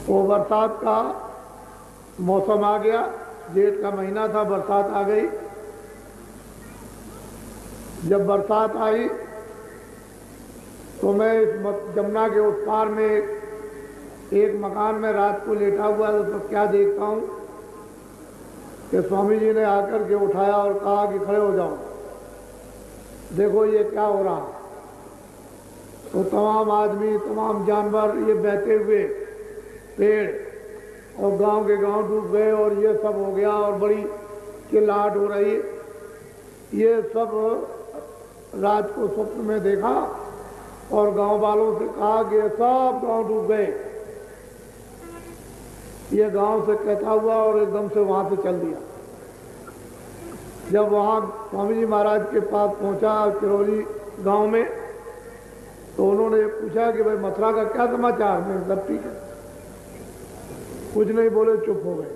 वो बरसात का मौसम आ गया, जेठ का महीना था, बरसात आ गई। जब बरसात आई तो मैं इस जमुना के उस पार में एक मकान में रात को लेटा हुआ तो क्या देखता हूँ कि स्वामी जी ने आकर के उठाया और कहा कि खड़े हो जाओ, देखो ये क्या हो रहा। तो तमाम आदमी, तमाम जानवर, ये बहते हुए पेड़ और गांव के गांव डूब गए और ये सब हो गया और बड़ी चिल्लाहट हो रही है। ये सब रात को स्वप्न में देखा और गांव वालों से कहा कि सब गांव डूब गए। ये गांव से कहता हुआ और एकदम से वहां से चल दिया। जब वहां स्वामी जी महाराज के पास पहुंचा किरौली गांव में, तो उन्होंने पूछा कि भाई मथुरा का क्या समाचार। मैं सब ठीक है, कुछ नहीं बोले, चुप हो गए।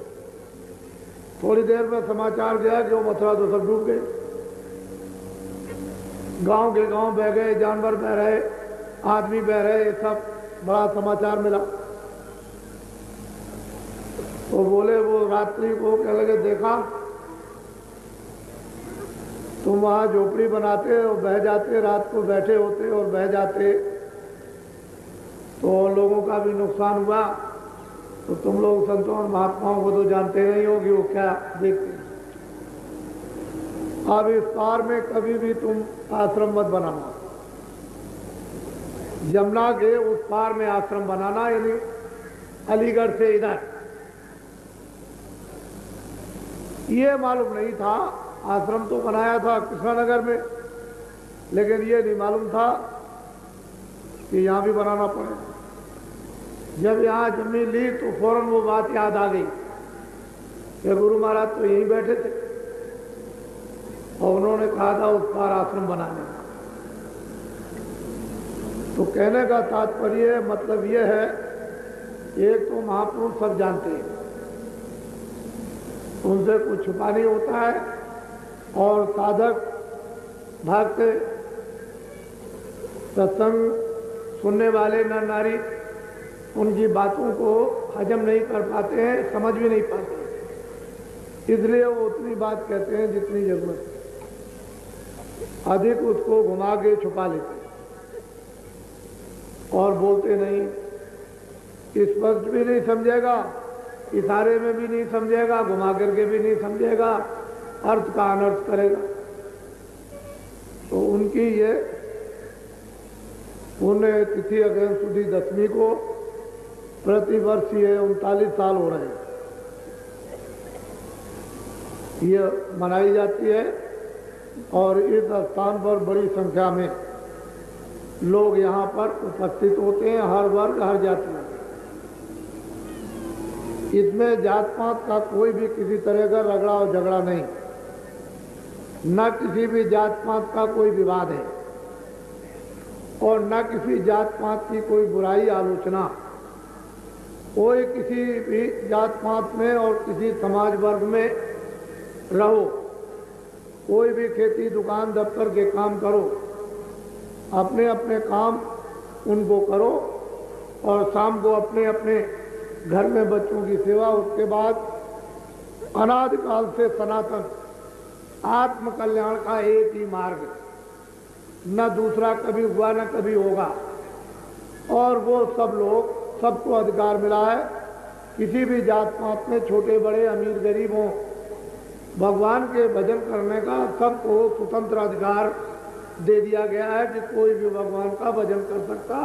थोड़ी देर में समाचार गया कि वो मथुरा तो सब डूब गए, गांव के गांव बह गए, जानवर बह रहे, आदमी बह रहे, सब बड़ा समाचार मिला। तो बोले वो रात्रि को कह लगे, देखा तुम वहां झोपड़ी बनाते और बह जाते, रात को बैठे होते और बह जाते तो लोगों का भी नुकसान हुआ। तो तुम लोग संतों और महात्माओं को तो जानते नहीं हो कि वो क्या देखते हैं। अब इस पार में कभी भी तुम आश्रम मत बनाना, यमुना के उस पार में आश्रम बनाना, यानी अलीगढ़ से इधर। ये मालूम नहीं था, आश्रम तो बनाया था कृष्णानगर में, लेकिन ये नहीं मालूम था कि यहाँ भी बनाना पड़ेगा। जब यहाँ जमीन ली तो फौरन वो बात याद आ गई कि गुरु महाराज तो यहीं बैठे थे और उन्होंने कहा था उस पार आश्रम बनाने का। तो कहने का तात्पर्य मतलब ये है, एक तो महापुरुष सब जानते हैं, उनसे कुछ छुपा नहीं होता है, और साधक भक्त सत्संग सुनने वाले नर नारी उनकी बातों को हजम नहीं कर पाते हैं, समझ भी नहीं पाते हैं। इसलिए वो उतनी बात कहते हैं जितनी जरूरत है, अधिक उसको घुमा के छुपा लेते हैं और बोलते नहीं। स्पष्ट भी नहीं समझेगा, इशारे में भी नहीं समझेगा, घुमा करके भी नहीं समझेगा, अर्थ का अनर्थ करेगा। तो उनकी ये पुण्य तिथि अगस्त सुदी 10वीं को प्रति वर्ष ये 39 साल हो रहे हैं, ये मनाई जाती है। और इस स्थान पर बड़ी संख्या में लोग यहाँ पर उपस्थित होते हैं, हर वर्ग हर जाति में। इसमें जात पात का कोई भी किसी तरह का रगड़ा और झगड़ा नहीं, न किसी भी जात पात का कोई विवाद है और न किसी जात पात की कोई बुराई आलोचना। कोई किसी भी जात पात में और किसी समाज वर्ग में रहो, कोई भी खेती दुकान दफ्तर के काम करो, अपने अपने काम उनको करो और शाम को अपने अपने घर में बच्चों की सेवा। उसके बाद अनादिकाल से सनातन आत्म कल्याण का एक ही मार्ग, न दूसरा कभी हुआ न कभी होगा। और वो सब लोग, सबको अधिकार मिला है, किसी भी जात पात में छोटे बड़े अमीर गरीब हों, भगवान के भजन करने का सबको स्वतंत्र अधिकार दे दिया गया है कि कोई भी भगवान का भजन कर सकता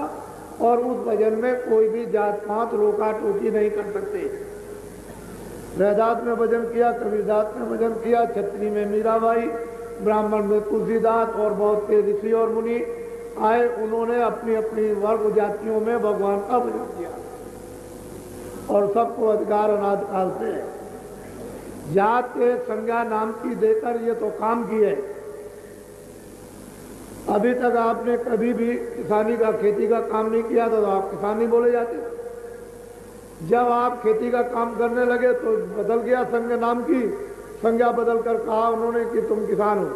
और उस भजन में कोई भी जात पात रोका टोकी नहीं कर सकते। रैदास में भजन किया, कबीरदास में भजन किया, छत्री में मीराबाई, ब्राह्मण में तुलसीदास और बहुत से ऋषि और मुनि आए, उन्होंने अपनी अपनी वर्ग जातियों में भगवान का भजन किया और सबको अधिकार अनादिकाल से है। जात के संज्ञा नाम की देकर ये तो काम किए। अभी तक आपने कभी भी किसानी का, खेती का काम नहीं किया तो आप किसान नहीं बोले जाते। जब आप खेती का काम करने लगे तो बदल गया संज्ञा, नाम की संज्ञा बदल कर कहा उन्होंने कि तुम किसान हो।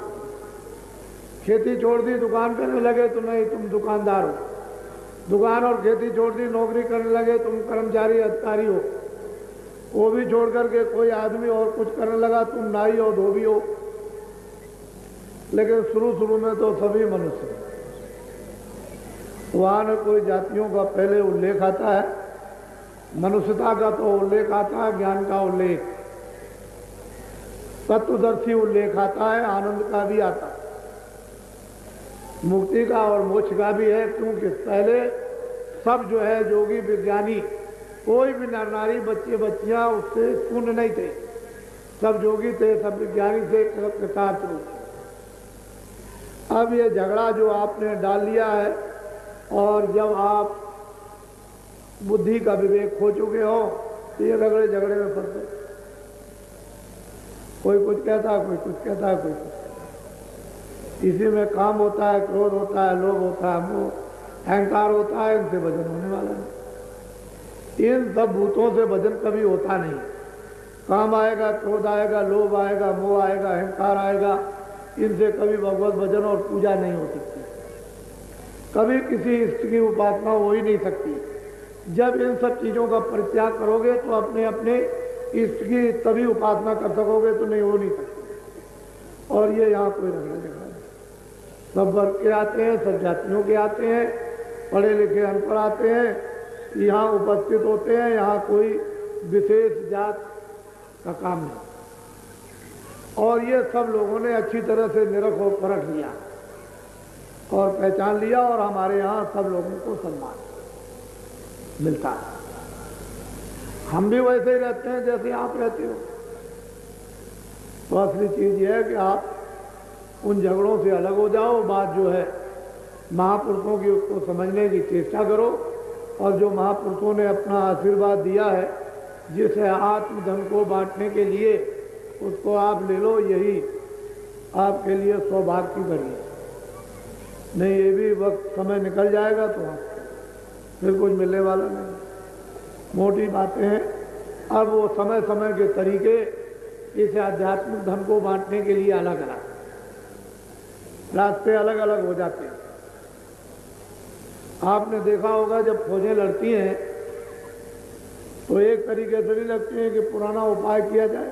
खेती छोड़ दी, दुकान करने लगे तो नहीं तुम दुकानदार हो। दुकान और खेती छोड़ दी, नौकरी करने लगे, तुम कर्मचारी अधिकारी हो। वो भी छोड़ करके कोई आदमी और कुछ करने लगा, तुम नाई हो, धोबी हो। लेकिन शुरू में तो सभी मनुष्य, वहां न कोई जातियों का पहले उल्लेख आता है, मनुष्यता का तो उल्लेख आता है, ज्ञान का उल्लेख, तत्वदर्शी उल्लेख आता है, आनंद का भी आता है, मुक्ति का और मोक्ष का भी है। क्योंकि पहले सब जो है योगी विज्ञानी, कोई भी नर नारी बच्चे बच्चियां उससे शून्य नहीं थे, सब योगी थे, सब विज्ञानी थे, कृतार्थ थे। अब ये झगड़ा जो आपने डाल लिया है, और जब आप बुद्धि का विवेक खो चुके हो तो ये रगड़े झगड़े में फंसते, कोई कुछ कहता है, कोई कुछ कहता है, कोई कुछ। इसी में काम होता है, क्रोध होता है, लोभ होता है, मोह अहंकार होता है, इनसे भजन होने वाला नहीं। इन सब भूतों से भजन कभी होता नहीं। काम आएगा, क्रोध आएगा, लोभ आएगा, मोह आएगा, अहंकार आएगा, इनसे कभी भगवत भजन और पूजा नहीं हो सकती, कभी किसी इष्ट की उपासना हो ही नहीं सकती। जब इन सब चीजों का परित्याग करोगे तो अपने अपने इष्ट की तभी उपासना कर सकोगे, तो नहीं हो नहीं सकती। और ये यहाँ कोई रगड़ा झगड़ा नहीं, सब वर्ग के आते हैं, सब जातियों के आते हैं, पढ़े लिखे अनपढ़ आते हैं, यहाँ उपस्थित होते हैं। यहाँ कोई विशेष जात का काम नहीं। और ये सब लोगों ने अच्छी तरह से निरख और परख लिया और पहचान लिया, और हमारे यहाँ सब लोगों को सम्मान मिलता है। हम भी वैसे ही रहते हैं जैसे आप रहते हो। तो असली चीज यह है कि आप उन झगड़ों से अलग हो जाओ। बात जो है महापुरुषों की, उसको समझने की चेष्टा करो, और जो महापुरुषों ने अपना आशीर्वाद दिया है, जिसे आत्मधन को बांटने के लिए, उसको आप ले लो। यही आपके लिए सौभाग्य की घड़ी है। नहीं, ये भी वक्त समय निकल जाएगा तो फिर कुछ मिलने वाला नहीं। मोटी बातें हैं। अब वो समय समय के तरीके इस आध्यात्मिक धन को बांटने के लिए अलग अलग रास्ते अलग अलग हो जाते हैं। आपने देखा होगा जब फौजें लड़ती हैं तो एक तरीके से नहीं लगती हैं कि पुराना उपाय किया जाए।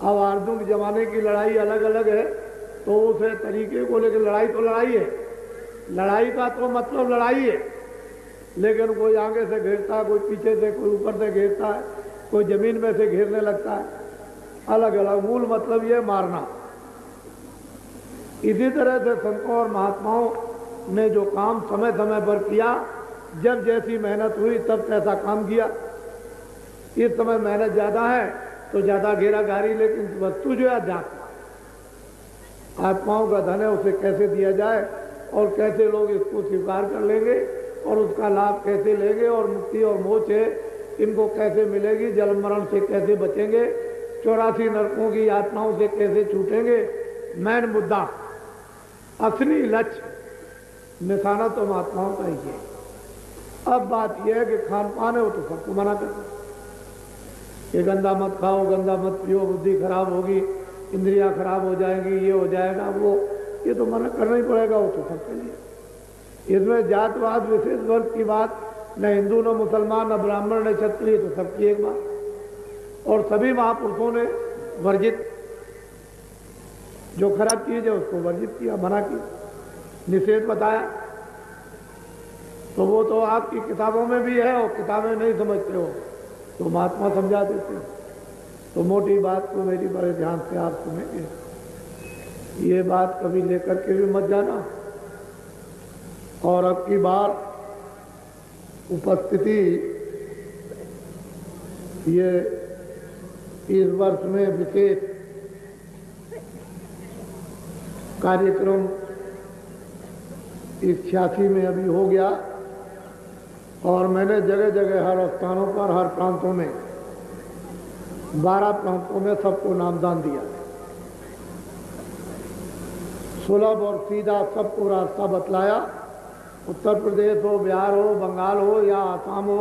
अब आधुनिक जमाने की लड़ाई अलग अलग है, तो उस तरीके को लेकर लड़ाई तो लड़ाई है, लड़ाई का तो मतलब लड़ाई है, लेकिन कोई आगे से घेरता है, कोई पीछे से, कोई ऊपर से घेरता है, कोई जमीन में से घेरने लगता है, अलग अलग। मूल मतलब ये मारना। इसी तरह से संतों और महात्माओं ने जो काम समय समय पर किया, जब जैसी मेहनत हुई तब ऐसा काम किया। इस समय मेहनत ज्यादा है तो ज्यादा घेराघारी, लेकिन वस्तु जो है अध्यात्म, आत्माओं का धन है, उसे कैसे दिया जाए और कैसे लोग इसको स्वीकार कर लेंगे और उसका लाभ कैसे लेंगे, और मुक्ति और मोक्ष है इनको कैसे मिलेगी, जन्म मरण से कैसे बचेंगे, 84 नरकों की यातनाओं से कैसे छूटेंगे। मैन मुद्दा, असली लक्ष्य, निशाना तो महात्माओं का ही है। अब बात यह है कि खान पान है वो तो सबको मना करना, ये गंदा मत खाओ, गंदा मत पियो, बुद्धि खराब होगी, इंद्रियां खराब हो जाएंगी, ये हो जाएगा, वो, ये तो मना करना ही पड़ेगा, वो तो सबके लिए। इसमें जातवाद विशेष वर्ग की बात, न हिंदू, न मुसलमान, न ब्राह्मण, न क्षत्रिय, तो सबकी एक बात। और सभी महापुरुषों ने वर्जित, जो खराब चीज है उसको वर्जित किया, मना किया, निषेध बताया। तो वो तो आपकी किताबों में भी है, और किताबें नहीं समझते हो तो महात्मा समझा देते हैं। तो मोटी बात को मेरी बड़े ध्यान से आप सुनेंगे, ये बात कभी लेकर के भी मत जाना। और अब की बार उपस्थिति ये इस वर्ष में विशेष कार्यक्रम इस 86 में अभी हो गया, और मैंने जगह जगह हर स्थानों पर, हर प्रांतों में, 12 प्रांतों में सबको नामदान दिया। सुलभ और सीधा सबको रास्ता बतलाया। उत्तर प्रदेश हो, बिहार हो, बंगाल हो या आसाम हो,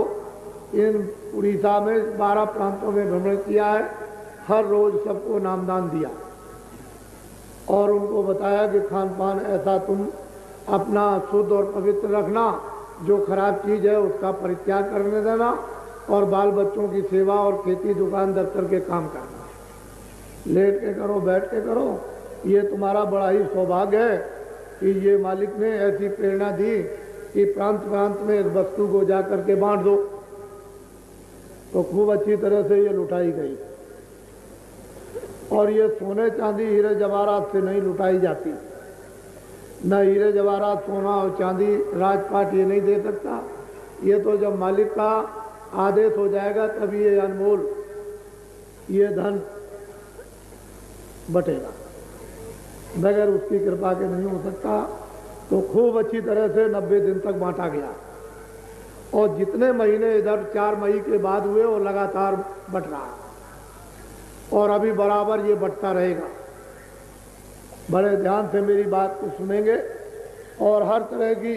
इन उड़ीसा में 12 प्रांतों में भ्रमण किया है। हर रोज सबको नामदान दिया और उनको बताया कि खान पान ऐसा तुम अपना शुद्ध और पवित्र रखना जो खराब चीज़ है उसका परित्याग करने देना और बाल बच्चों की सेवा और खेती दुकान दफ्तर के काम करना। लेट के करो, बैठ के करो, ये तुम्हारा बड़ा ही सौभाग्य है कि ये मालिक ने ऐसी प्रेरणा दी कि प्रांत प्रांत में इस वस्तु को जा करके बांट दो। तो खूब अच्छी तरह से ये लुटाई गई। और ये सोने चांदी हीरे जवाहरात से नहीं लुटाई जाती। न हीरे जवाहरात, सोना और चांदी राजपाट ये नहीं दे सकता। ये तो जब मालिक का आदेश हो जाएगा तभी ये अनमोल ये धन बटेगा, बगैर उसकी कृपा के नहीं हो सकता। तो खूब अच्छी तरह से 90 दिन तक बांटा गया और जितने महीने इधर 4 मई के बाद हुए वो लगातार बट रहा और अभी बराबर ये बढ़ता रहेगा। बड़े ध्यान से मेरी बात को सुनेंगे और हर तरह की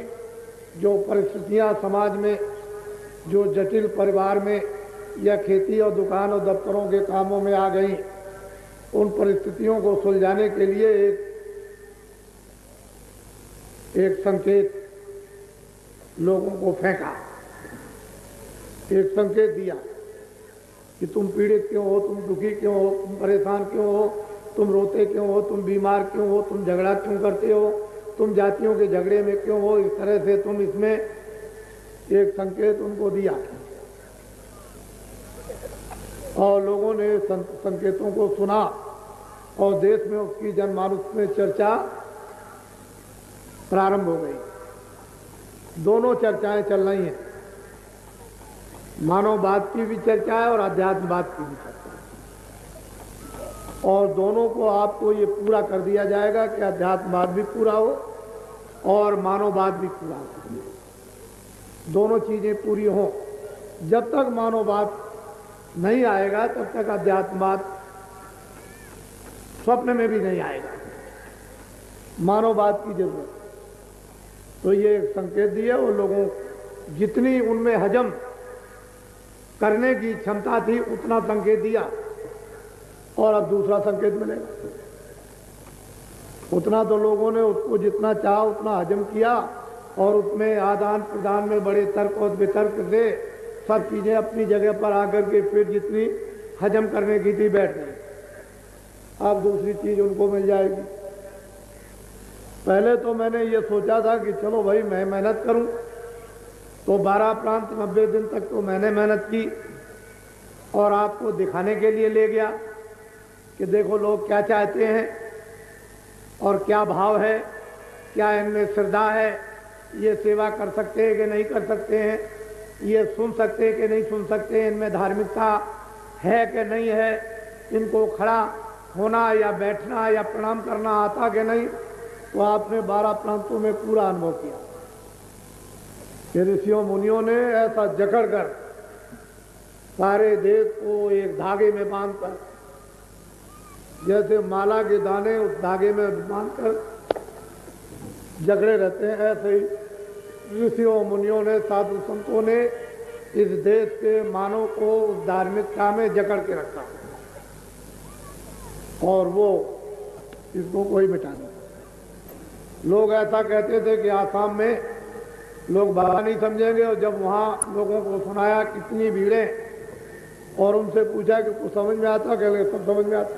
जो परिस्थितियां समाज में, जो जटिल परिवार में या खेती और दुकान और दफ्तरों के कामों में आ गई, उन परिस्थितियों को सुलझाने के लिए एक संकेत लोगों को फेंका, एक संकेत दिया कि तुम पीड़ित क्यों हो, तुम दुखी क्यों हो, तुम परेशान क्यों हो, तुम रोते क्यों हो, तुम बीमार क्यों हो, तुम झगड़ा क्यों करते हो, तुम जातियों के झगड़े में क्यों हो। इस तरह से तुम इसमें एक संकेत उनको दिया और लोगों ने संकेतों को सुना और देश में उसकी जनमानस में चर्चा प्रारंभ हो गई। दोनों चर्चाएं चल रही हैं, मानववाद की भी चर्चा है और अध्यात्मवाद की भी चर्चा है। और दोनों को आपको ये पूरा कर दिया जाएगा कि अध्यात्मवाद भी पूरा हो और मानववाद भी पूरा हो। दोनों चीजें पूरी हों। जब तक मानववाद नहीं आएगा तब तक अध्यात्मवाद स्वप्न में भी नहीं आएगा। मानववाद की जरूरत। तो ये संकेत दिया वो लोगों, जितनी उनमें हजम करने की क्षमता थी उतना संकेत दिया और अब दूसरा संकेत मिलेगा। उतना तो लोगों ने उसको जितना चाहा उतना हजम किया और उसमें आदान प्रदान में बड़े तर्क और वितर्क से सब चीजें अपनी जगह पर आकर के फिर जितनी हजम करने की थी बैठ गई। अब दूसरी चीज उनको मिल जाएगी। पहले तो मैंने ये सोचा था कि चलो भाई मैं मेहनत करूं, तो 12 प्रांत 90 दिन तक तो मैंने मेहनत की और आपको दिखाने के लिए ले गया कि देखो लोग क्या चाहते हैं और क्या भाव है, क्या इनमें श्रद्धा है, ये सेवा कर सकते हैं कि नहीं कर सकते हैं, ये सुन सकते हैं कि नहीं सुन सकते हैं, इनमें धार्मिकता है कि नहीं है, इनको खड़ा होना या बैठना या प्रणाम करना आता कि नहीं। तो आपने 12 प्रांतों में पूरा अनुभव किया कि ऋषियों मुनियों ने ऐसा जकड़ कर सारे देश को एक धागे में बांधकर, जैसे माला के दाने उस धागे में बांधकर जकड़े रहते हैं, ऐसे ही ऋषियों मुनियों ने, साधु संतों ने इस देश के मानव को उस धार्मिकता में जकड़ के रखा और वो इसको कोई मिटा नहीं। लोग ऐसा कहते थे कि आसाम में लोग बाबा नहीं समझेंगे, और जब वहाँ लोगों को सुनाया कितनी भीड़ें और उनसे पूछा कि कुछ समझ में आता, कह लगे सब समझ में आता।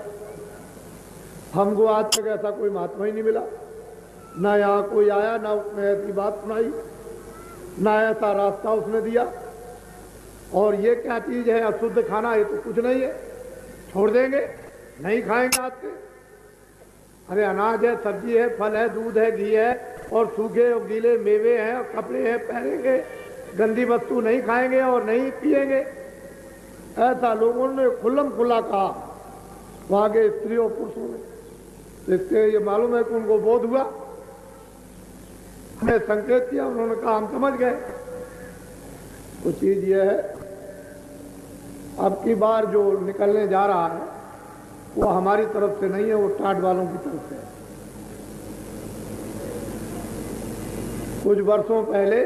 हमको आज तक ऐसा कोई महात्मा ही नहीं मिला, ना यहाँ कोई आया, ना उसने ऐसी बात सुनाई, ना ऐसा रास्ता उसने दिया। और ये क्या चीज है अशुद्ध खाना, ये तो कुछ नहीं है, छोड़ देंगे, नहीं खाएंगे आज से। अरे अनाज है, सब्जी है, फल है, दूध है, घी है और सूखे और गीले मेवे हैं और कपड़े हैं, पहनेंगे, गंदी वस्तु नहीं खाएंगे और नहीं पिएंगे। ऐसा लोगों ने खुल्लम खुल्ला कहा वहां के स्त्री और पुरुषों ने। इससे ये मालूम है कि उनको बोध हुआ, हमें संकेत किया, उन्होंने कहा हम समझ गए। तो चीज ये है, अब की बार जो निकलने जा रहा है वो हमारी तरफ से नहीं है, वो टाट वालों की तरफ से है। कुछ वर्षों पहले,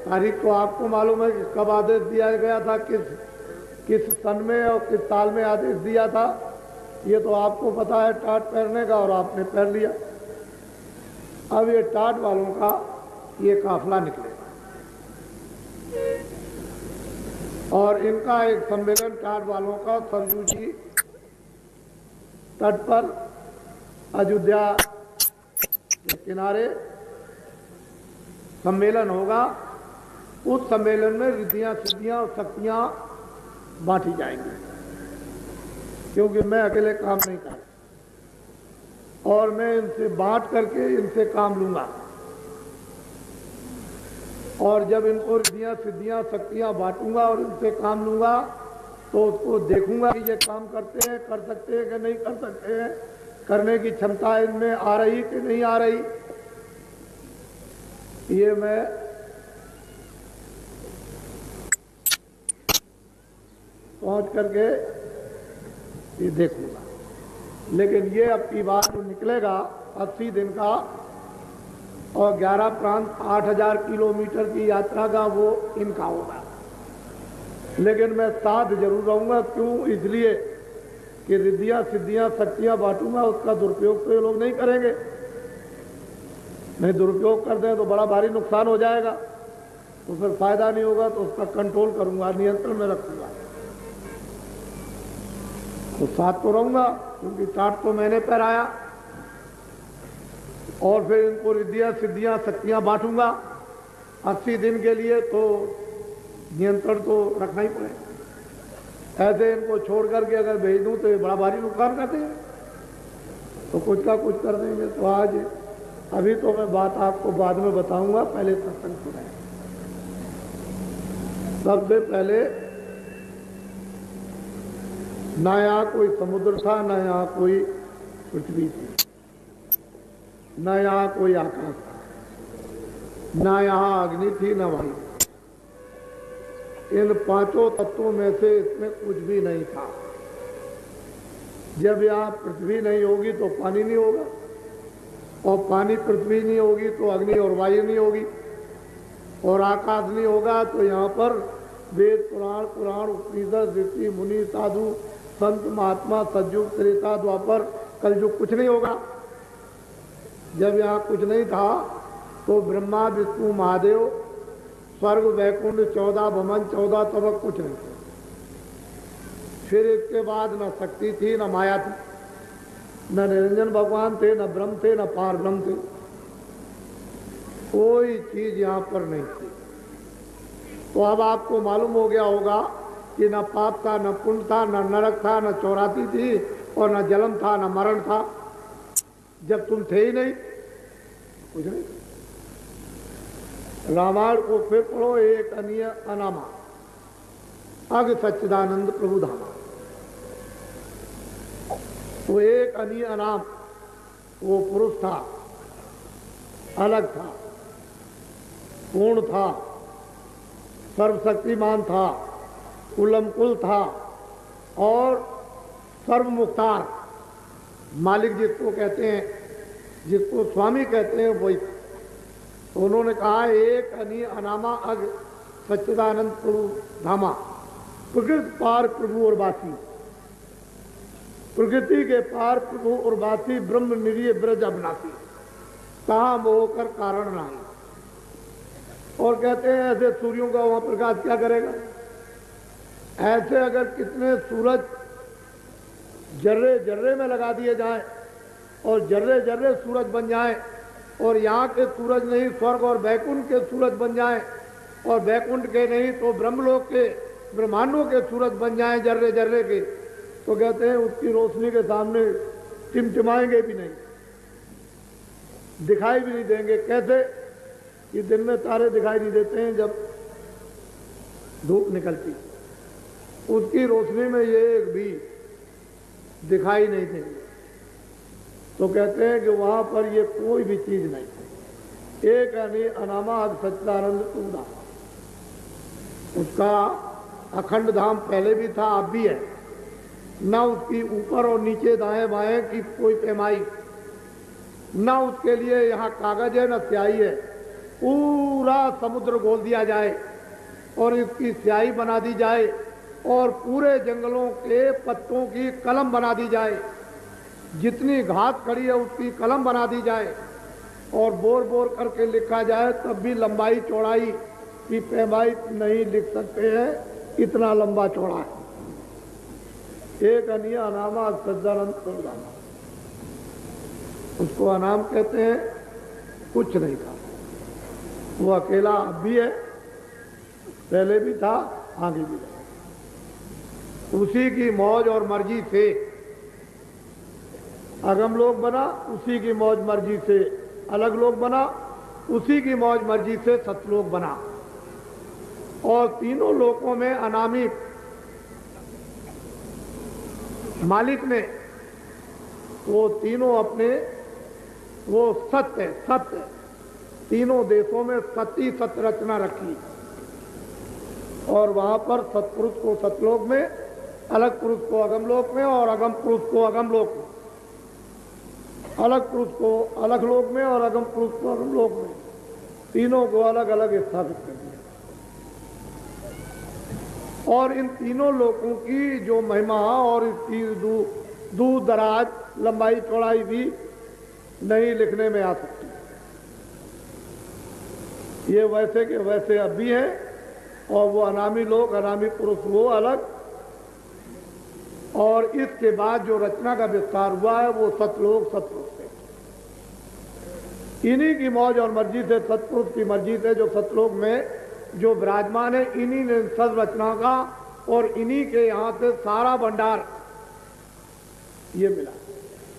तारीख तो आपको मालूम है कि कब आदेश दिया गया था, किस सन में और किस साल में आदेश दिया था, ये तो आपको पता है टाट पहनने का, और आपने पहन लिया। अब ये टाट वालों का ये काफिला निकलेगा और इनका एक सम्मेलन टाट वालों का सरयू जी तट पर अयोध्या के किनारे सम्मेलन होगा। उस सम्मेलन में रिद्धियां सिद्धियां और शक्तियां बांटी जाएंगी, क्योंकि मैं अकेले काम नहीं कर और मैं इनसे बांट करके इनसे काम लूंगा। और जब इनको रिद्धियां सिद्धियां शक्तियां बांटूंगा और इनसे काम लूंगा तो उसको देखूंगा कि ये काम करते हैं, कर सकते हैं कि नहीं कर सकते हैं, करने की क्षमता इनमें आ रही कि नहीं आ रही। ये मैं पहुंच करके ये देखूंगा। लेकिन ये अब की बात जो निकलेगा 80 दिन का और 11 प्रांत 8000 किलोमीटर की यात्रा का वो इनका होगा। लेकिन मैं साथ जरूर रहूंगा। क्यों? इसलिए कि रिद्धियां सिद्धियां शक्तियां बांटूंगा, उसका दुरुपयोग तो ये लोग नहीं करेंगे। नहीं दुरुपयोग कर दें तो बड़ा भारी नुकसान हो जाएगा, तो फिर फायदा नहीं होगा। तो उसका कंट्रोल करूंगा, नियंत्रण में रखूंगा। तो साथ तो रहूंगा, क्योंकि टाट तो मैंने पहराया। और फिर इनको रिद्धियां सिद्धियां शक्तियां बांटूंगा 80 दिन के लिए। तो नियंत्रण तो रखना ही पड़ेगा। ऐसे इनको छोड़ करके अगर भेज दूं तो ये बड़ा भारी नुकसान कर देंगे, तो कुछ का कुछ कर देंगे। तो आज अभी तो मैं बात आपको बाद में बताऊंगा, पहले सत्संग सुनाए। सबसे पहले ना यहाँ कोई समुद्र था, ना यहाँ कोई पृथ्वी थी, ना यहाँ कोई आकाश था, ना यहाँ अग्नि थी, ना वायु। इन पांचों तत्वों में से इसमें कुछ भी नहीं था। जब यहाँ पृथ्वी नहीं होगी तो पानी नहीं होगा, और पानी पृथ्वी नहीं होगी तो अग्नि और वायु नहीं होगी, और आकाश नहीं होगा तो यहाँ पर वेद पुराण उपनिषद ऋषि मुनि साधु संत महात्मा सतयुग त्रेता द्वापर कलयुग कुछ नहीं होगा। जब यहाँ कुछ नहीं था तो ब्रह्मा विष्णु महादेव स्वर्ग वैकुंठ 14 भवन 14 तबक कुछ नहीं थे। फिर इसके बाद न शक्ति थी, न माया थी, न निरंजन भगवान थे, न ब्रह्म थे, न पार ब्रह्म थे। कोई चीज यहाँ पर नहीं थी। तो अब आपको मालूम हो गया होगा कि न पाप था, न पुण्य था, न नरक था, न चौराती थी, और न जन्म था, न मरण था। जब तुम थे ही नहीं, कुछ नहीं। रामायण को फिर पढ़ो, एक अनीय अनामा अग सच्चिदानंद प्रभु धामा। वो एक अनीय अनाम वो पुरुष था, अलग था, पूर्ण था, सर्वशक्तिमान था, कुलमकुल था, और सर्वमुख्तार मालिक जिसको कहते हैं, जिसको स्वामी कहते हैं, वही। तो उन्होंने कहा एक अनीय अनामा अग सच्चिदानंद प्रभु धामा। प्रकृति पार प्रभु और वासी, प्रकृति के पार प्रभु और वासी, ब्रह्म निरीय ब्रज अविनाशी, कहाँ मोह कर कारण नहीं। और कहते हैं ऐसे सूर्यों का वहां प्रकाश क्या करेगा। ऐसे अगर कितने सूरज जर्रे जर्रे में लगा दिए जाएं और जर्रे जर्रे सूरज बन जाएं, और यहाँ के सूरज नहीं स्वर्ग और वैकुंठ के सूरज बन जाएं, और वैकुंठ के नहीं तो ब्रह्मलोक के ब्रह्मांडों के सूरज बन जाएं जर्रे जर्रे के, तो कहते हैं उसकी रोशनी के सामने टिमटिमाएंगे भी नहीं, दिखाई भी नहीं देंगे। कैसे कि दिन में तारे दिखाई नहीं देते हैं जब धूप निकलती, उसकी रोशनी में ये एक भी दिखाई नहीं देंगे। तो कहते हैं कि वहां पर ये कोई भी चीज नहीं। एक अनामा सच्चिदानंद प्रभु, उसका अखंड धाम पहले भी था, अब भी है। न उसकी ऊपर और नीचे दाएं बाएं की कोई पैमाई, न उसके लिए यहाँ कागज है, न स्याही है। पूरा समुद्र खोल दिया जाए और इसकी स्याही बना दी जाए, और पूरे जंगलों के पत्तों की कलम बना दी जाए, जितनी घास खड़ी है उसकी कलम बना दी जाए, और बोर बोर करके लिखा जाए, तब भी लंबाई चौड़ाई की पैमाई नहीं लिख सकते हैं। इतना लंबा चौड़ा है। एक अनिया अनामा सज्जानंद प्रधाना, उसको अनाम कहते हैं, कुछ नहीं था। वो अकेला अब भी है, पहले भी था, आगे भी रहेगा। उसी की मौज और मर्जी से अगम लोक बना, उसी की मौज मर्जी से अलग लोक बना, उसी की मौज मर्जी से सतलोक बना। और तीनों लोकों में अनामी मालिक ने वो तीनों अपने, वो सत्य सत्य तीनों देशों में सती सत्य रचना रखी। और वहां पर सत्पुरुष को सतलोक में, अलग पुरुष को अगम लोक में, और अगम पुरुष को अगम लोक में, अलग पुरुष को अलग लोक में, और अगम पुरुष को अगम लोक में, तीनों को अलग अलग स्थापित कर दिया। और इन तीनों लोकों की जो महिमा और इसकी दूर दराज लंबाई चौड़ाई भी नहीं लिखने में आ सकती। ये वैसे के वैसे अब भी हैं, और वो अनामी लोग, अनामी पुरुष वो अलग। और इसके बाद जो रचना का विस्तार हुआ है वो सतलोक सतपुरुष से, इन्हीं की मौज और मर्जी से, सतपुरुष की मर्जी से जो सतलोक में जो विराजमान है, इन्हीं ने सद रचना का और इन्हीं के यहाँ से सारा भंडार ये मिला।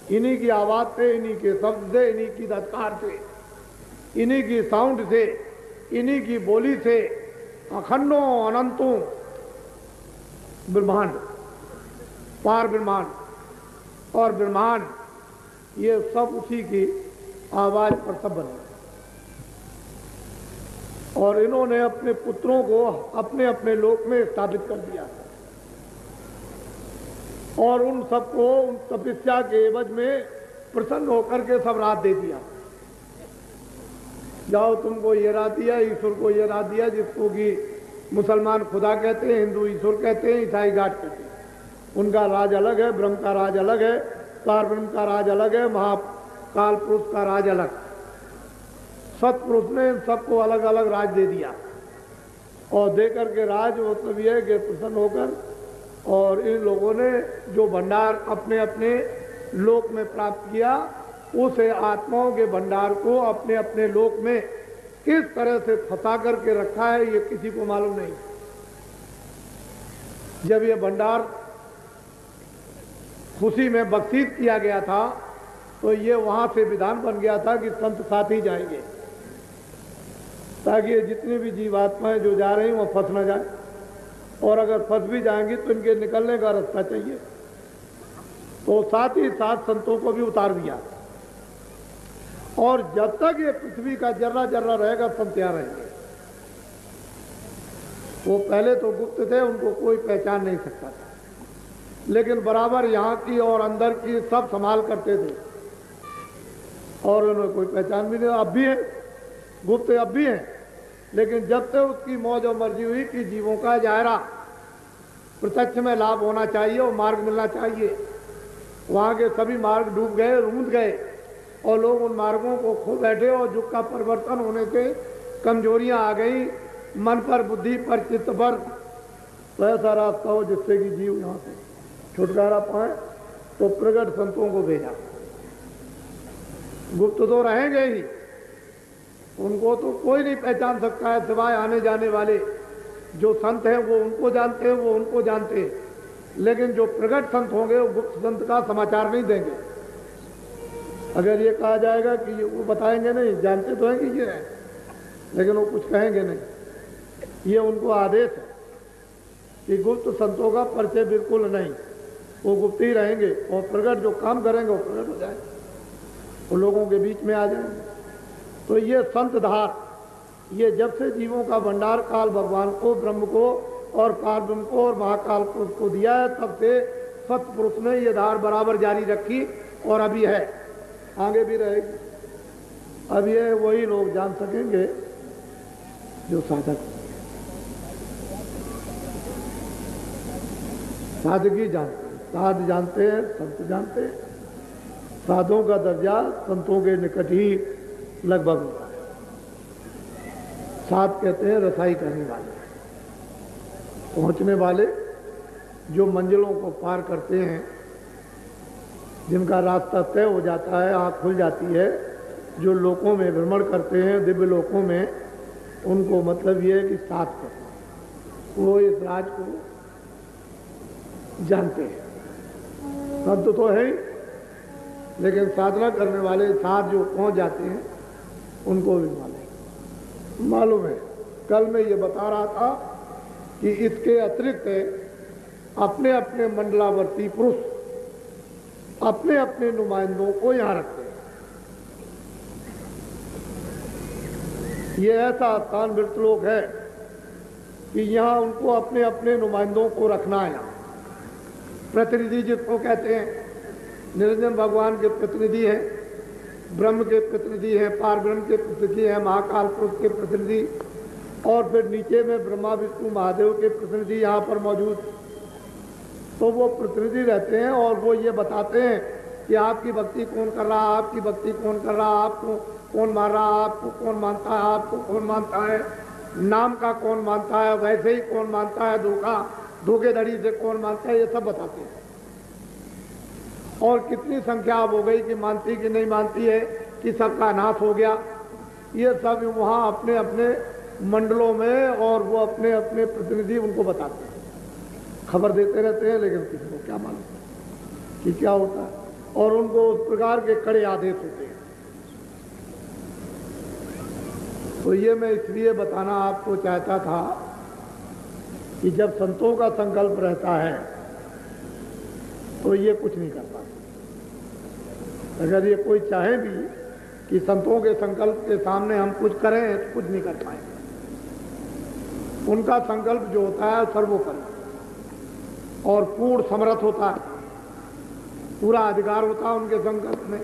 इन्हीं की आवाज से, इन्हीं के शब्द से, इन्हीं की धत्कार से, इन्हीं की साउंड से, इन्हीं की बोली से अखंडों अनंतों ब्रह्मांड, पार ब्रह्मांड और ब्रह्मांड, ये सब उसी की आवाज पर सब बने। और इन्होंने अपने पुत्रों को अपने अपने लोक में स्थापित कर दिया, और उन सबको उन तपस्या के एवज में प्रसन्न होकर के सब रात दे दिया। जाओ, तुमको ये रात दिया, ईश्वर को ये रात दिया, जिसको कि मुसलमान खुदा कहते हैं, हिंदू ईश्वर कहते हैं, ईसाई गाड कहते हैं। उनका राज अलग है, ब्रह्म का राज अलग है, पार ब्रह्म का राज अलग है, महाकाल पुरुष का राज अलग। सतपुरुष ने इन सबको अलग अलग राज दे दिया, और दे करके राज मतलब ये है कि प्रसन्न होकर, और इन लोगों ने जो भंडार अपने अपने लोक में प्राप्त किया, उस आत्माओं के भंडार को अपने अपने लोक में किस तरह से फंसा करके रखा है ये किसी को मालूम नहीं। जब ये भंडार खुशी में बख्शीश किया गया था, तो ये वहां से विधान बन गया था कि संत साथ ही जाएंगे, ताकि ये जितनी भी जीवात्माएं जो जा रही हैं वो फंस न जाए, और अगर फंस भी जाएंगी तो इनके निकलने का रास्ता चाहिए। तो साथ ही साथ संतों को भी उतार दिया, और जब तक ये पृथ्वी का जर्रा जर्रा रहेगा संत यहाँ रहेंगे। वो पहले तो गुप्त थे, उनको कोई पहचान नहीं सकता था, लेकिन बराबर यहाँ की और अंदर की सब संभाल करते थे, और उन्हें कोई पहचान भी नहीं। अब भी है गुप्त, अब भी है, लेकिन जब से उसकी मौज और मर्जी हुई कि जीवों का जायरा प्रत्यक्ष में लाभ होना चाहिए और मार्ग मिलना चाहिए, वहाँ के सभी मार्ग डूब गए, रूंध गए, और लोग उन मार्गों को खो बैठे, और युग का परिवर्तन होने से कमजोरियां आ गई मन पर, बुद्धि पर, चित्त पर। तो ऐसा रास्ता हो जिससे कि जीव यहाँ से छुटकारा पाए, तो प्रगट संतों को भेजा। गुप्त तो रहेंगे ही, उनको तो कोई नहीं पहचान सकता है सिवाय आने जाने वाले जो संत हैं, वो उनको जानते हैं, वो उनको जानते हैं, लेकिन जो प्रगट संत होंगे वो गुप्त संत का समाचार नहीं देंगे। अगर ये कहा जाएगा कि वो बताएंगे नहीं, जानते तो हैं कि ये है, लेकिन वो कुछ कहेंगे नहीं। ये उनको आदेश है कि गुप्त संतों का परिचय बिल्कुल नहीं, वो गुप्त ही रहेंगे, और प्रगट जो काम करेंगे वो प्रगट हो जाएंगे, वो लोगों के बीच में आ जाएंगे। तो ये संत धार, ये जब से जीवों का भंडार काल भगवान को, ब्रह्म को और पार ब्रह्म को और महाकाल पुरुष को दिया है, तब से सतपुरुष ने ये धार बराबर जारी रखी, और अभी है, आगे भी रहेगी। अब ये वही लोग जान सकेंगे जो साधक, साधकी जानते हैं, साध जानते हैं, संत जानते हैं। साधुओं का दर्जा संतों के निकट ही लगभग होता है। साध कहते हैं रसाई करने वाले, पहुंचने वाले जो मंजिलों को पार करते हैं, जिनका रास्ता तय हो जाता है, आँख खुल जाती है, जो लोकों में भ्रमण करते हैं, दिव्य लोकों में, उनको मतलब ये है कि साथ करना, वो इस राज को जानते हैं। संत तो है ही, लेकिन साधना करने वाले साथ जो पहुंच जाते हैं उनको भी मालूम है। कल मैं ये बता रहा था कि इसके अतिरिक्त अपने अपने मंडलावर्ती पुरुष अपने अपने नुमाइंदों को यहाँ रखते हैं। ये ऐसा स्थान मृतलोक है कि यहाँ उनको अपने अपने नुमाइंदों को रखना है। यहाँ प्रतिनिधि जिसको कहते हैं, निरंजन भगवान के प्रतिनिधि हैं, ब्रह्म के प्रतिनिधि हैं, पार ब्रह्म के प्रतिनिधि हैं, महाकाल पुरुष के प्रतिनिधि, और फिर नीचे में ब्रह्मा विष्णु महादेव के प्रतिनिधि यहाँ पर मौजूद। तो वो प्रतिनिधि रहते हैं और वो ये बताते हैं कि आपकी भक्ति कौन कर रहा, आपकी भक्ति कौन कर रहा, आपको कौन मान रहा, आपको कौन मानता है, आपको कौन मानता है, नाम का कौन मानता है, वैसे ही कौन मानता है, धोखेधड़ी से कौन मानता है, ये सब बताते हैं। और कितनी संख्या अब हो गई कि मानती कि नहीं मानती है, कि सबका नाश हो गया, ये सब वहाँ अपने अपने मंडलों में, और वो अपने अपने प्रतिनिधि उनको बताते हैं, खबर देते रहते हैं, लेकिन किसी को क्या मालूम कि क्या होता है। और उनको उस प्रकार के कड़े आदेश होते हैं। तो ये मैं इसलिए बताना आपको चाहता था कि जब संतों का संकल्प रहता है तो ये कुछ नहीं कर पाते। अगर ये कोई चाहे भी कि संतों के संकल्प के सामने हम कुछ करें तो कुछ नहीं कर पाएंगे। उनका संकल्प जो होता है सर्वोपरि और पूर्ण समर्थ होता है, पूरा अधिकार होता है उनके संकल्प में।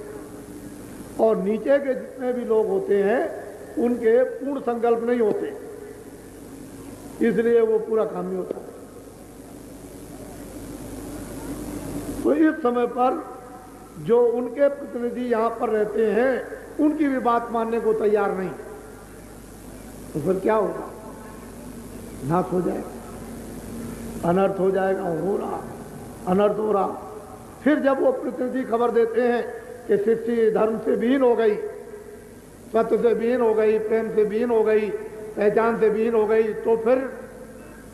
और नीचे के जितने भी लोग होते हैं उनके पूर्ण संकल्प नहीं होते, इसलिए वो पूरा काम नहीं होता। तो इस समय पर जो उनके प्रतिनिधि यहाँ पर रहते हैं उनकी भी बात मानने को तैयार नहीं, तो फिर क्या होगा? नाश हो जाएगा, अनर्थ हो जाएगा, हो रहा अनर्थ हो रहा। फिर जब वो प्रतिनिधि खबर देते हैं कि सृष्टि धर्म से विहीन हो गई, सत्य से विहीन हो गई, प्रेम से विहीन हो गई, पहचान से विहीन हो गई, तो फिर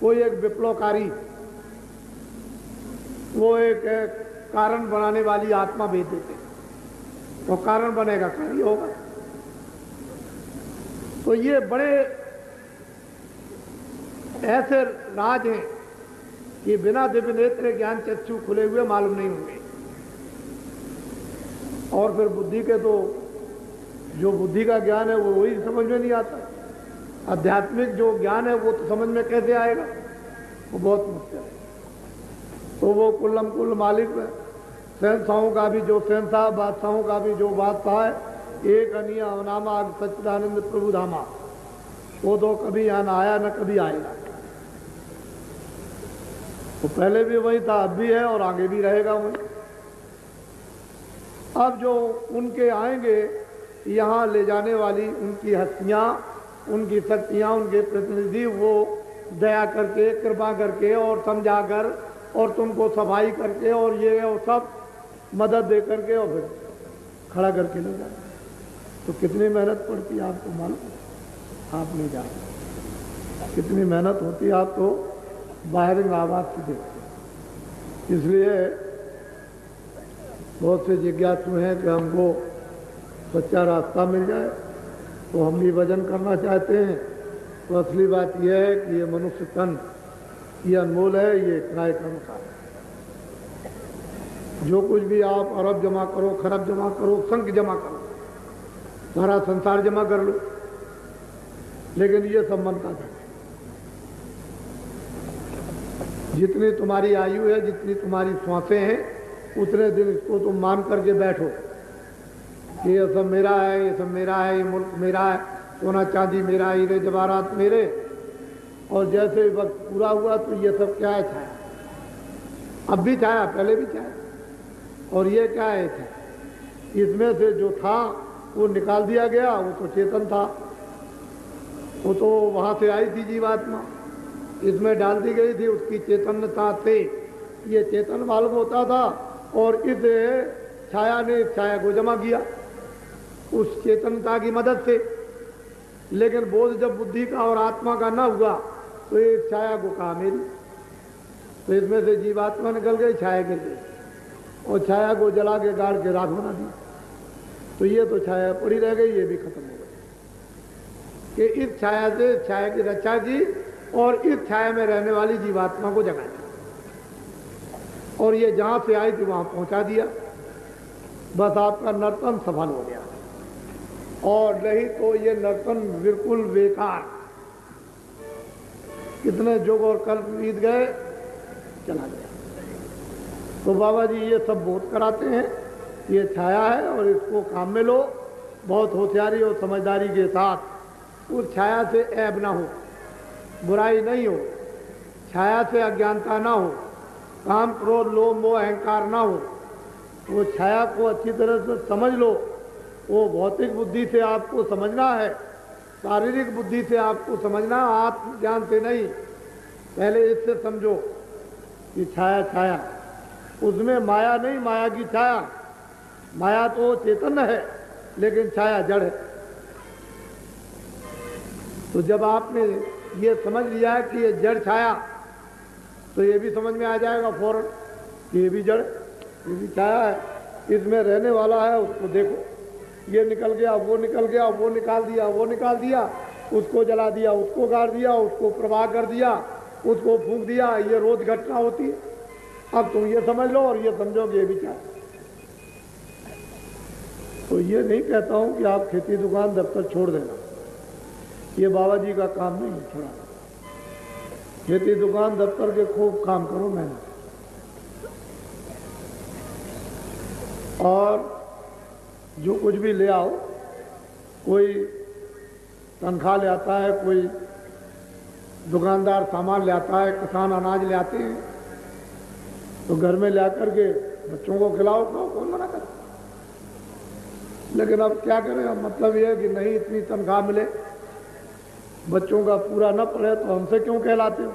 कोई एक विप्लवकारी, वो एक कारण बनाने वाली आत्मा भेज देते, तो कारण बनेगा, कार्य होगा। तो ये बड़े ऐसे राज हैं कि बिना दिव्य नेत्र ज्ञान चक्षु खुले हुए मालूम नहीं होंगे। और फिर बुद्धि के तो जो बुद्धि का ज्ञान है वो वही समझ में नहीं आता। आध्यात्मिक जो ज्ञान है वो तो समझ में कैसे आएगा, वो बहुत मुश्किल है। तो वो कुल्लम कुल मालिक है, शहंशाहों का भी जो शहंशाह, बादशाहों का भी जो बादशाह है, एक अनिया अनामा सच्चिदानंद प्रभु धामा, वो तो कभी यहाँ न आया न कभी आएगा। तो पहले भी वही था, अब भी है और आगे भी रहेगा वही। अब जो उनके आएंगे यहाँ ले जाने वाली उनकी हस्तियाँ, उनकी शक्तियाँ, उनके प्रतिनिधि, वो दया करके, कृपा करके और समझा कर और तुमको सफाई करके और ये और सब मदद दे करके और फिर खड़ा करके ले जाए। तो कितनी मेहनत पड़ती है आपको मालूम? आप नहीं जानते कितनी मेहनत होती है, आप तो बाहरिंग आवाज से देखते। इसलिए बहुत से जिज्ञासु हैं कि हमको सच्चा रास्ता मिल जाए, तो हम भी भजन करना चाहते हैं। तो असली बात यह है कि ये मनुष्य तन ये अनमोल है, ये किराए का अनुसार। जो कुछ भी आप अरब जमा करो, खरब जमा करो, संख जमा करो, सारा संसार जमा कर लो, लेकिन ये सब मन का धन। जितनी तुम्हारी आयु है, जितनी तुम्हारी श्वासें हैं, उतने दिन इसको तुम मान करके बैठो कि ये सब मेरा है, ये सब मेरा है, ये मुल्क मेरा है, सोना चांदी मेरा, हीरे जवाहरात मेरे। और जैसे वक्त पूरा हुआ तो ये सब क्या है? छाया। अब भी छाया, पहले भी छाया। और ये क्या है? छाया। इसमें से जो था वो निकाल दिया गया, वो तो चेतन था, वो तो वहां से आई थी जीवात्मा, इसमें डाल दी गई थी, उसकी चैतन्यता से ये चेतन मालूम होता था और इस छाया ने इस छाया को जमा किया उस चेतनता की मदद से। लेकिन बोध जब बुद्धि का और आत्मा का न हुआ तो ये छाया को कहा मेरी, तो इसमें से जीवात्मा निकल गई, छाया गिर गई और छाया को जला के गाड़ के राख बना दी। तो ये तो छाया पड़ी रह गई, ये भी खत्म हो गई कि इस छाया से छाया की रक्षा की और इस छाया में रहने वाली जीवात्मा को जगा दिया और ये जहां से आई थी वहां पहुंचा दिया। बस आपका नर्तन सफल हो गया, और नहीं तो ये नर्तन बिल्कुल बेकार। कितने युग और कल्प बीत गए, चला गया। तो बाबा जी ये सब बोध कराते हैं, ये छाया है और इसको काम में लो बहुत होशियारी और समझदारी के साथ। उस छाया से ऐब ना हो, बुराई नहीं हो, छाया से अज्ञानता ना हो, काम क्रोध लोभ मोह अहंकार ना हो। वो छाया को अच्छी तरह से समझ लो। वो भौतिक बुद्धि से आपको समझना है, शारीरिक बुद्धि से आपको समझना, आत्मज्ञान से नहीं। पहले इससे समझो कि छाया छाया, उसमें माया नहीं, माया की छाया। माया तो चेतन है लेकिन छाया जड़ है। तो जब आपने ये समझ लिया है कि ये जड़ छाया, तो ये भी समझ में आ जाएगा फौरन कि ये भी जड़, ये भी छाया है, इसमें रहने वाला है। उसको देखो, ये निकल गया, वो निकल गया, वो निकाल दिया, वो निकाल दिया, उसको जला दिया, उसको गाड़ दिया, उसको प्रवाह कर दिया, उसको फूंक दिया। ये रोज घटना होती है। अब तुम ये समझ लो और ये समझो कि ये भी छाया। तो ये नहीं कहता हूं कि आप खेती दुकान दफ्तर छोड़ देना, ये बाबा जी का काम नहीं छोड़ा। खेती दुकान दफ्तर के खूब काम करो मेहनत, और जो कुछ भी ले आओ, कोई तनख्वाह ले आता है, कोई दुकानदार सामान ले आता है, किसान अनाज ले आते हैं, तो घर में ले आकर के बच्चों को खिलाओ, खाओ, कौन मना करे। लेकिन अब क्या करें, अब मतलब यह है कि नहीं इतनी तनख्वाह मिले, बच्चों का पूरा न पड़े तो हमसे क्यों कहलाते हो।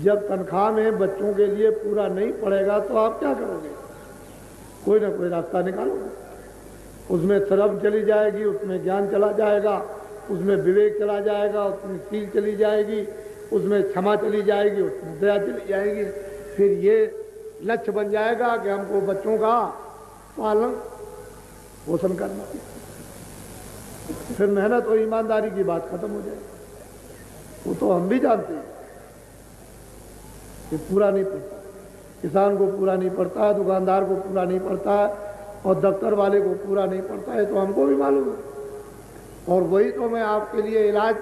जब तनख्वाह में बच्चों के लिए पूरा नहीं पड़ेगा तो आप क्या करोगे, कोई ना कोई रास्ता निकालोगे। उसमें शर्म चली जाएगी, उसमें ज्ञान चला जाएगा, उसमें विवेक चला जाएगा, उसमें सील चली जाएगी, उसमें क्षमा चली जाएगी, उसमें दया चली जाएगी। फिर ये लक्ष्य बन जाएगा कि हमको बच्चों का पालन पोषण करना। फिर मेहनत और ईमानदारी की बात खत्म हो जाएगी। वो तो हम भी जानते हैं कि पूरा नहीं पड़ता, किसान को पूरा नहीं पड़ता है, दुकानदार को पूरा नहीं पड़ता है, और दफ्तर वाले को पूरा नहीं पड़ता है, तो हमको भी मालूम है। और वही तो मैं आपके लिए इलाज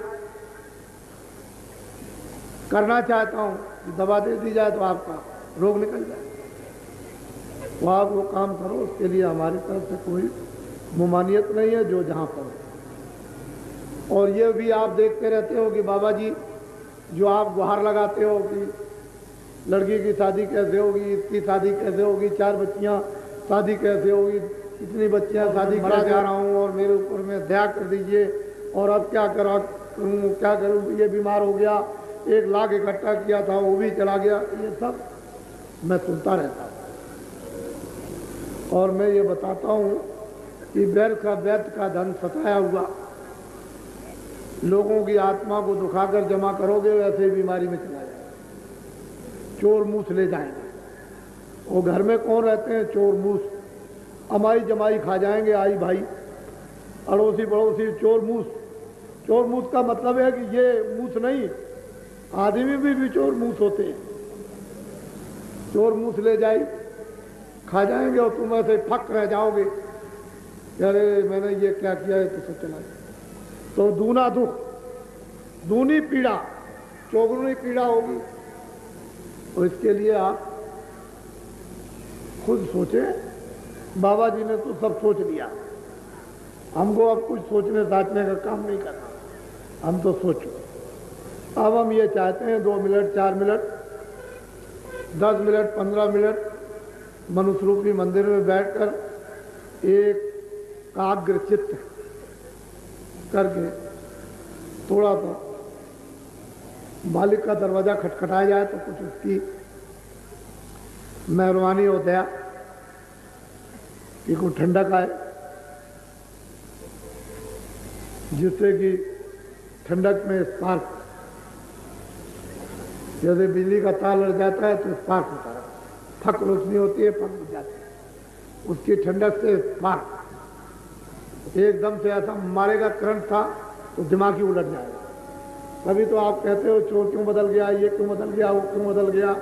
करना चाहता हूँ कि दवा दे दी जाए तो आपका रोग निकल जाए। तो आप वो काम करो, उसके लिए हमारी तरफ से कोई मुमानियत नहीं है, जो जहाँ पर। और ये भी आप देखते रहते हो कि बाबा जी जो आप गुहार लगाते हो कि लड़की की शादी कैसे होगी, इसकी शादी कैसे होगी, 4 बच्चियाँ शादी कैसे होगी, इतनी बच्चियाँ शादी करा जा रहा हूँ और मेरे ऊपर में दया कर दीजिए, और अब क्या करूँ, क्या करूँ, ये बीमार हो गया, 1 लाख इकट्ठा किया था वो भी चला गया। ये सब मैं सुनता रहता हूँ, और मैं ये बताता हूँ कि व्यर्थ का धन सताया हुआ लोगों की आत्मा को दुखाकर जमा करोगे, वैसे ही बीमारी में चला जाएगा। चोर मूस ले जाएंगे, वो घर में कौन रहते हैं, चोर मूस, अमाई जमाई खा जाएंगे, आई भाई, अड़ोसी पड़ोसी, चोर मूस। चोर मूस का मतलब है कि ये मूस नहीं, आदमी भी चोर मूस होते हैं। चोर मूस ले जाए, खा जाएंगे और तुम ऐसे फक रह जाओगे, अरे मैंने ये क्या किया है, तो सब चला जाए। तो दूना दुख, दूनी पीड़ा, चौगुनी पीड़ा होगी। और इसके लिए आप खुद सोचें। बाबा जी ने तो सब सोच लिया, हमको अब कुछ सोचने साचने का काम नहीं करना, हम तो सोचो। अब हम ये चाहते हैं 2 मिनट, 4 मिनट, 10 मिनट, 15 मिनट मनुष्य रूपी मंदिर में बैठकर एक एकाग्र चित्त करके थोड़ा सा मालिक का दरवाज़ा खटखटाया जाए तो कुछ उसकी मेहरबानी होता है कि कोई ठंडक आए, जिससे कि ठंडक में स्पार्क, जैसे बिजली का तार लग जाता है तो स्पार्क होता है, फक रोशनी होती है, फक बुझ जाती है, उसकी ठंडक से स्पार्क एकदम से ऐसा मारेगा, करंट था तो दिमाग ही उलट जाएगा। कभी तो आप कहते हो चोर क्यों बदल गया, ये क्यों बदल गया, वो क्यों बदल गया।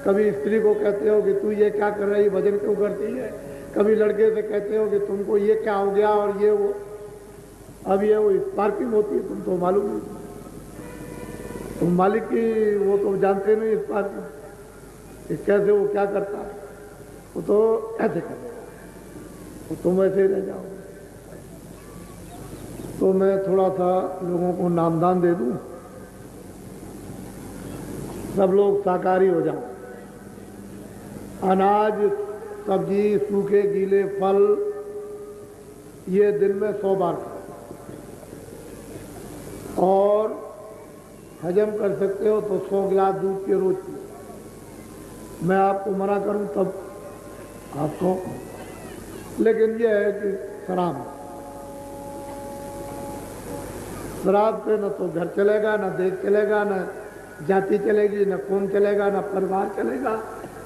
कभी स्त्री को कहते हो कि तू ये क्या कर रही, भजन क्यों करती है। कभी लड़के से कहते हो कि तुमको ये क्या हो गया और ये वो। अब ये वो स्पार्किंग होती है, तुम तो मालूम नहीं, तुम मालिक की वो तो जानते नहीं स्पार्किंग कैसे, वो क्या करता है, वो तो ऐसे कर देगा, तो तुम ऐसे ही रह जाओगे। तो मैं थोड़ा सा लोगों को नामदान दे दूं, सब लोग शाकाहारी हो जाओ। अनाज, सब्जी, सूखे गीले फल ये दिन में 100 बार खाओ, और हजम कर सकते हो तो 100 गिलास दूध के रोज पियो। मैं आपको मना करूं तब आपको, लेकिन यह है कि शराब से न तो घर चलेगा, न देश चलेगा, न जाति चलेगी, न कौम चलेगा, न परिवार चलेगा,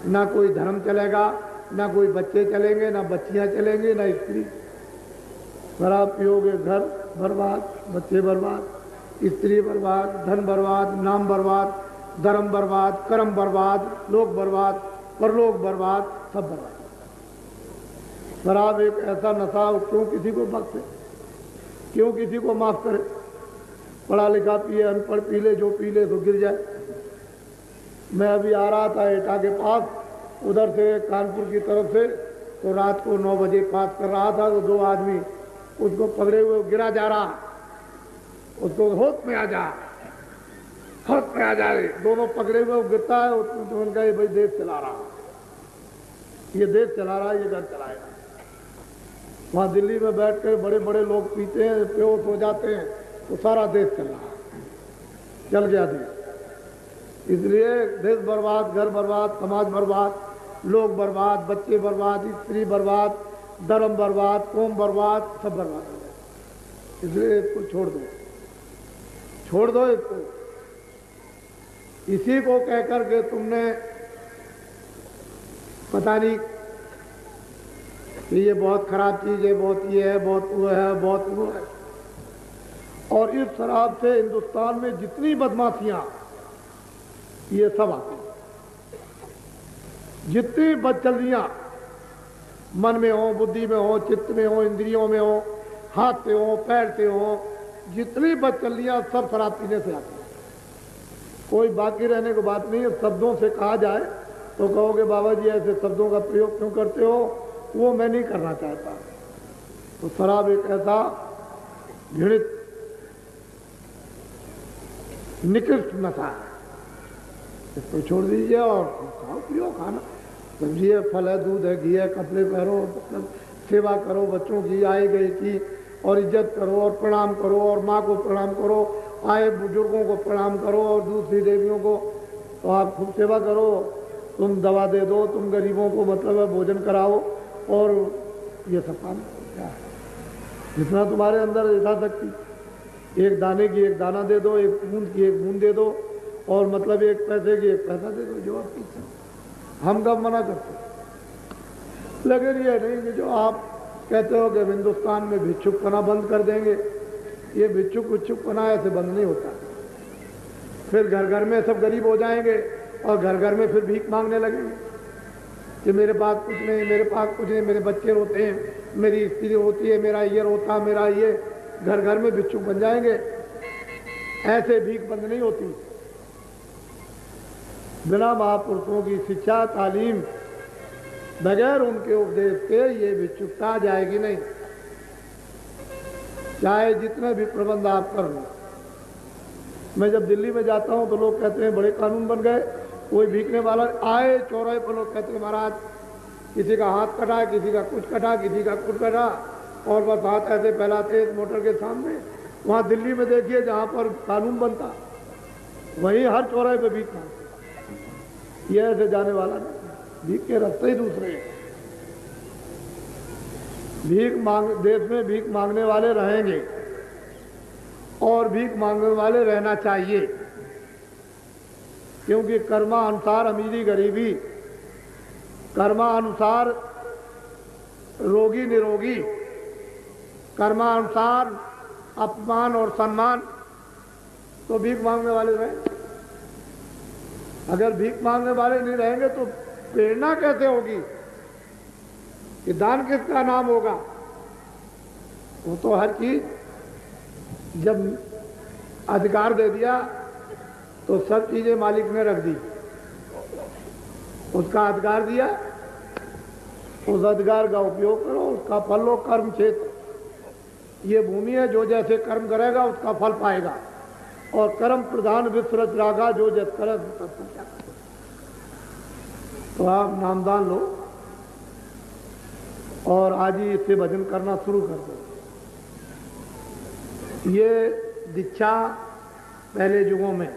न कोई धर्म चलेगा, न कोई बच्चे चलेंगे, न बच्चियां चलेंगी, न स्त्री। शराब पियोगे घर बर्बाद, बच्चे बर्बाद, स्त्री बर्बाद, धन बर्बाद, नाम बर्बाद, धर्म बर्बाद, कर्म बर्बाद, लोक बर्बाद, परलोक बर्बाद, सब बर्बाद। शराब एक ऐसा नशा, क्यों किसी को बख्शे, क्यों किसी को माफ करे। पढ़ा लिखा पिए, अनपढ़ पी ले, जो पी ले तो गिर जाए। मैं अभी आ रहा था एटा के पास, उधर से कानपुर की तरफ से, तो रात को 9 बजे पास कर रहा था, तो 2 आदमी उसको पकड़े हुए गिरा जा रहा, उसको होश में आ जा, होश में आ जा रहे, दोनों पकड़े हुए वो गिरता है। तो उनका ये भाई देश चला रहा, ये देश चला रहा है, ये घर चलाएगा। वहाँ दिल्ली में बैठ कर बड़े बड़े लोग पीते हैं, बेहोश हो जाते हैं, तो सारा देश चल रहा, चल गया देश। इसलिए देश बर्बाद, घर बर्बाद, समाज बर्बाद, लोग बर्बाद, बच्चे बर्बाद, स्त्री बर्बाद, धर्म बर्बाद, कौम बर्बाद, सब बर्बाद हो गए। इसलिए इसको छोड़ दो, छोड़ दो इसको। इसी को कहकर के तुमने पता नहीं कि ये बहुत खराब चीज है, बहुत ये है, बहुत वो है, बहुत वो है। और इस शराब से हिंदुस्तान में जितनी बदमाशियां ये सब आती, जितनी बदचलियां मन में हो, बुद्धि में हो, चित्त में हो, इंद्रियों में हो, हाथ से हो, पैर से हो, जितनी बदचलियां सब शराब पीने से आती है। कोई बाकी रहने की बात नहीं है। शब्दों से कहा जाए तो कहोगे बाबा जी ऐसे शब्दों का प्रयोग क्यों करते हो, वो मैं नहीं करना चाहता। तो शराब एक ऐसा घृणित निकृष्ट नशा है, इसको छोड़ दीजिए और खाओ पियो, खाना सब्जी है, फल है, दूध है, घी है, कपड़े पहनो, मतलब सेवा करो बच्चों की, आए गए की, और इज्जत करो और प्रणाम करो, और माँ को प्रणाम करो, आए बुजुर्गों को प्रणाम करो, और दूसरी देवियों को तो आप खूब सेवा करो। तुम दवा दे दो, तुम गरीबों को मतलब है भोजन कराओ, और ये सब काम क्या है, जितना तुम्हारे अंदर यथाशक्ति, एक दाने की एक दाना दे दो, एक बूंद की एक बूंद दे दो, और मतलब एक पैसे की एक पैसा दे दो, जो आप हम कब मना करते। लेकिन ये नहीं कि जो आप कहते हो कि हिंदुस्तान में भिक्षुकपना बंद कर देंगे, ये भिक्षुकपना ऐसे बंद नहीं होता। फिर घर घर में सब गरीब हो जाएंगे, और घर घर में फिर भीख मांगने लगेंगे कि मेरे पास कुछ नहीं, मेरे पास कुछ नहीं, मेरे बच्चे रोते हैं, मेरी स्त्री होती है, मेरा ये रोता, मेरा ये, घर घर में भिक्षुक बन जाएंगे। ऐसे भीख बंद नहीं होती। बिना महापुरुषों की शिक्षा तालीम, बगैर उनके उपदेश के ये भिक्षुकता जाएगी नहीं, चाहे जितने भी प्रबंध आप कर लो। मैं जब दिल्ली में जाता हूं तो लोग कहते हैं बड़े कानून बन गए, कोई भीखने वाला आए चौराहे पर, लोग कहते हैं महाराज किसी का हाथ कटा, किसी का कुछ कटा, किसी का कुछ कटा, और बस हाथ ऐसे फैलाते मोटर के सामने। वहाँ दिल्ली में देखिए जहाँ पर कानून बनता, वहीं हर चौराहे पे भीख मांगते। ये ऐसे जाने वाला नहीं, भीख के रास्ते ही दूसरे हैं। देश में भीख मांगने वाले रहेंगे और भीख मांगने वाले रहना चाहिए, क्योंकि कर्मानुसार अमीरी गरीबी, कर्मानुसार रोगी निरोगी, कर्मानुसार अपमान और सम्मान, तो भीख मांगने वाले रहेंगे। अगर भीख मांगने वाले नहीं रहेंगे तो प्रेरणा कैसे होगी कि दान किसका नाम होगा? वो तो हर चीज जब अधिकार दे दिया तो सब चीजें मालिक ने रख दी, उसका अधिकार दिया, उस अधिकार का उपयोग करो, उसका फल लो। कर्म क्षेत्र ये भूमि है, जो जैसे कर्म करेगा उसका फल पाएगा। और कर्म प्रधान विश्वरत रागा, जो जैसे करे क्या। तो आप नामदान लो और आज ही इससे भजन करना शुरू कर दो। ये दीक्षा पहले युगों में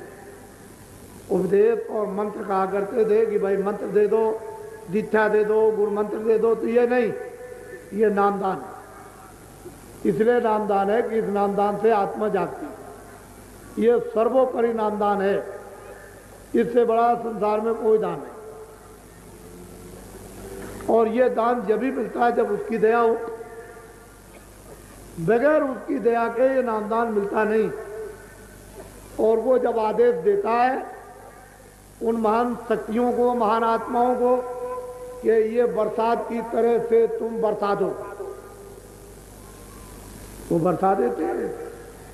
उपदेश और मंत्र कहा करते थे कि भाई मंत्र दे दो, दीक्षा दे दो, गुरु मंत्र दे दो, तो ये नहीं, ये नामदान है। इसलिए नामदान है कि इस नामदान से आत्मा जागती है। ये सर्वोपरि नामदान है, इससे बड़ा संसार में कोई दान नहीं। और ये दान जब भी मिलता है जब उसकी दया हो, बगैर उसकी दया के ये नामदान मिलता नहीं। और वो जब आदेश देता है उन महान शक्तियों को, महान आत्माओं को कि ये बरसात की तरह से तुम बरसा दो, वो बरसा देते हैं।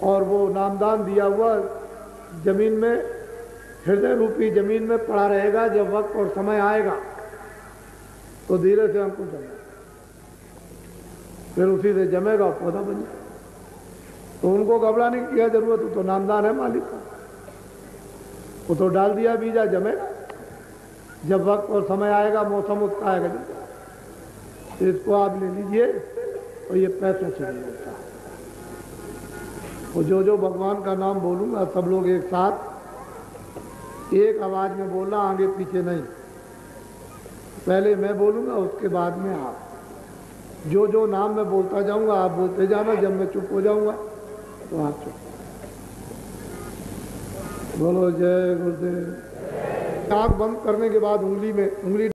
और वो नामदान दिया हुआ जमीन में, हृदय रूपी जमीन में पड़ा रहेगा। जब वक्त और समय आएगा तो धीरे से हमको जमेगा, फिर उसी से जमेगा और पौधा बन जाएगा। तो उनको घबराने की क्या जरूरत है? तो नामदान है मालिक का, वो तो डाल दिया बीजा, जमेगा। जब वक्त और समय आएगा, मौसम उसका आएगा, तो इसको आप ले लीजिए। और ये पैसों से नहीं होता। और जो भगवान का नाम बोलूंगा सब लोग एक साथ एक आवाज में बोलना, आगे पीछे नहीं। पहले मैं बोलूंगा, उसके बाद में आप। जो नाम मैं बोलता जाऊंगा आप बोलते जाना। जब मैं चुप हो जाऊंगा तो आप चुप। बोलो जय गुरुदेव। आँख बंद करने के बाद उंगली